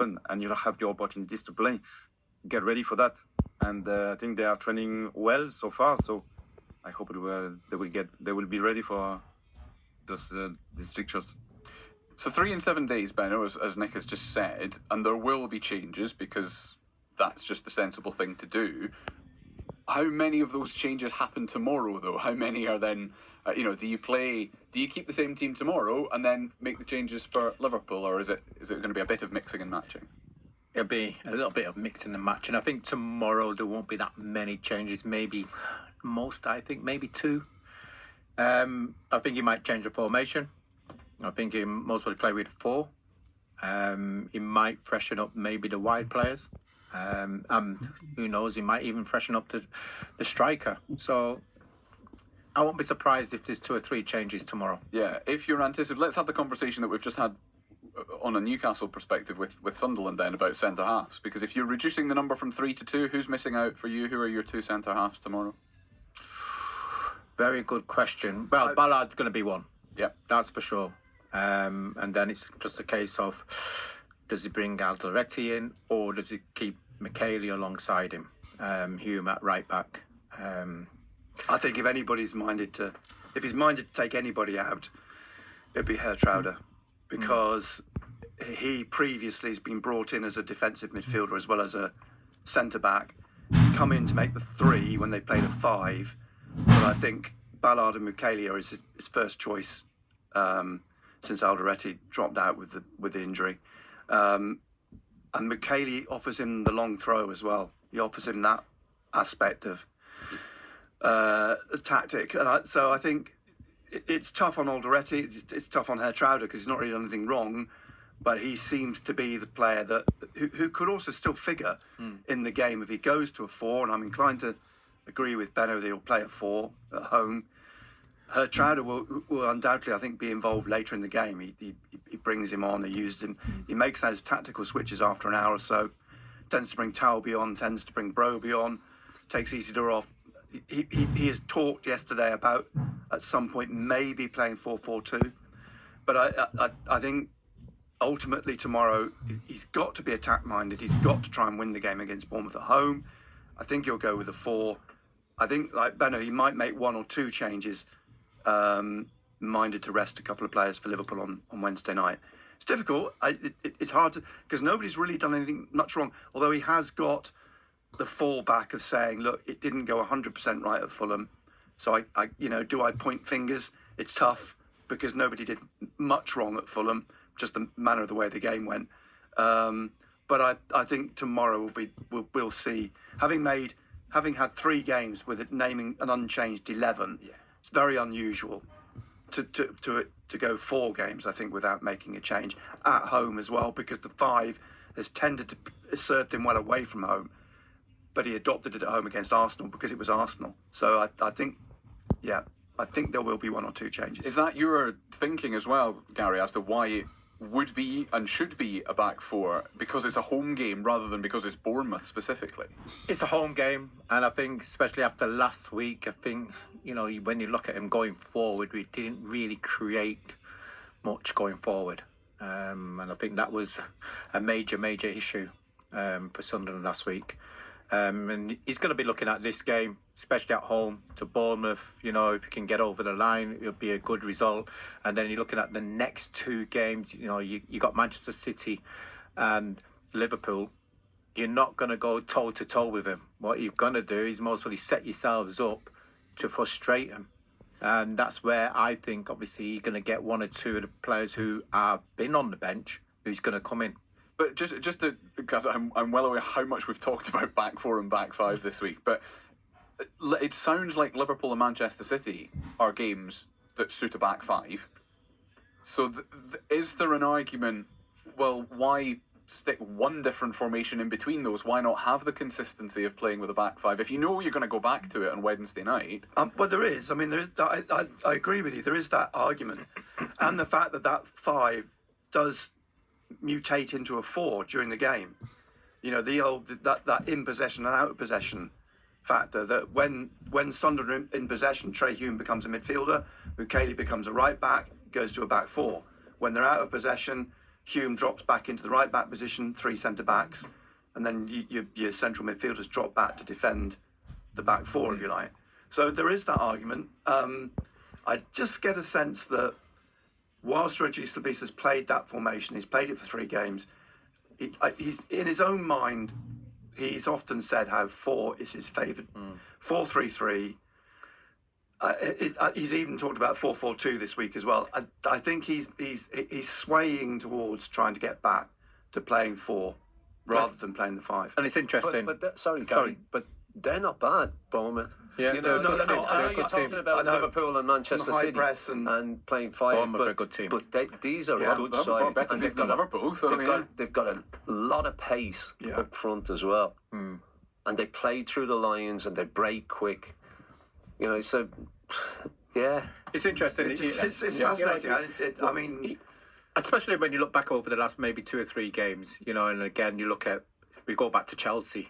and you'll have the opportunities to play. Get ready for that. And I think they are training well so far. So I hope they will be ready for these fixtures. So 3 in 7 days, Benno, as Nick has just said, and there will be changes because that's just the sensible thing to do. How many of those changes happen tomorrow, though? How many are then, do you keep the same team tomorrow and then make the changes for Liverpool, or is it going to be a bit of mixing and matching? It'll be a little bit of mixing and matching. I think tomorrow there won't be that many changes. Maybe maybe 2. I think he might change the formation. I think he most probably play with 4. He might freshen up maybe the wide players. Who knows? He might even freshen up the striker. So I won't be surprised if there's 2 or 3 changes tomorrow. Yeah, if you're anticipating, let's have the conversation that we've just had on a Newcastle perspective with Sunderland then about centre halves. Because if you're reducing the number from 3 to 2, who's missing out for you? Who are your 2 centre halves tomorrow? Very good question. Well, Ballard's going to be one. Yeah, that's for sure. And then it's just a case of, does he bring Alderete in, or does he keep McKaylee alongside him? Hume at right back. I think if he's minded to take anybody out, it'd be Hertrauder, because he previously has been brought in as a defensive midfielder as well as a centre back. He's come in to make the 3 when they played a 5, but I think Ballard and McKaylee are his first choice since Alderete dropped out with the injury. And McKaylee offers him the long throw as well. He offers him that aspect of tactic. And so I think it's tough on Alderete. It's tough on Hertrauder because he's not really done anything wrong, but he seems to be the player who could also still figure in the game if he goes to a 4. And I'm inclined to agree with Benno that he'll play a 4 at home. Hertrauder will undoubtedly, I think, be involved later in the game. He brings him on, he uses him. He makes those tactical switches after an hour or so. Tends to bring Talby on, tends to bring Broby on, takes Isidore off. He has talked yesterday about, at some point, maybe playing 4-4-2. But I think, ultimately, tomorrow, he's got to be attack-minded. He's got to try and win the game against Bournemouth at home. I think he'll go with a 4. I think, like Benno, he might make 1 or 2 changes, minded to rest a couple of players for Liverpool on Wednesday night. It's difficult. It's hard to, because nobody's really done anything much wrong. Although he has got the fallback of saying, look, it didn't go 100% right at Fulham. So do I point fingers? It's tough because nobody did much wrong at Fulham, just the manner of the way the game went. But I think tomorrow we'll see. Having had 3 games with it naming an unchanged 11. Yeah. It's very unusual to go 4 games, I think, without making a change at home as well, because the 5 has tended to serve him well away from home, but he adopted it at home against Arsenal because it was Arsenal. So I think there will be 1 or 2 changes. Is that your thinking as well, Gary, as to why it would be and should be a back 4, because it's a home game rather than because it's Bournemouth specifically? It's a home game, and I think especially after last week, I think, when you look at him going forward, we didn't really create much going forward, and I think that was a major issue for Sunderland last week. And he's going to be looking at this game, especially at home to Bournemouth. If you can get over the line, it'll be a good result. And then you're looking at the next 2 games. You got Manchester City and Liverpool. You're not going to go toe to toe with him. What you're going to do is mostly set yourselves up to frustrate him. And that's where I think, obviously, you're going to get 1 or 2 of the players who have been on the bench who's going to come in. But just to, because I'm well aware how much we've talked about back 4 and back 5 this week, but it sounds like Liverpool and Manchester City are games that suit a back 5. So is there an argument, well, why stick 1 different formation in between those? Why not have the consistency of playing with a back 5 if you know you're going to go back to it on Wednesday night? Well, there is. I mean, there is. I agree with you. There is that argument, and the fact that 5 does mutate into a 4 during the game. The old that in possession and out of possession factor, that when Sunderland in possession, Trey Hume becomes a midfielder, Mukele becomes a right back, goes to a back 4. When they're out of possession, Hume drops back into the right back position, 3 centre backs, and then your central midfielders drop back to defend the back 4, if you like. So there is that argument. I just get a sense that whilst Reggie Slavis has played that formation, he's played it for 3 games, he's in his own mind, he's often said how 4 is his favourite. 4-3-3. He's even talked about 4-4-2 this week as well. I think he's swaying towards trying to get back to playing 4 rather than playing the 5. And it's interesting. Sorry, Gary, but they're not bad, Bournemouth. Yeah, you they're know, a good team. I know They're a you're good talking team. about Liverpool and Manchester high City press and playing 5, Bournemouth are a good team. but these are Yeah, a good They're side, far better and than Liverpool. So they've got a lot of pace up front as well, and they play through the lines and they break quick. You know, so yeah, It's interesting. It's fascinating. I mean, especially when you look back over the last maybe 2 or 3 games, you know, and again you look at, we go back to Chelsea,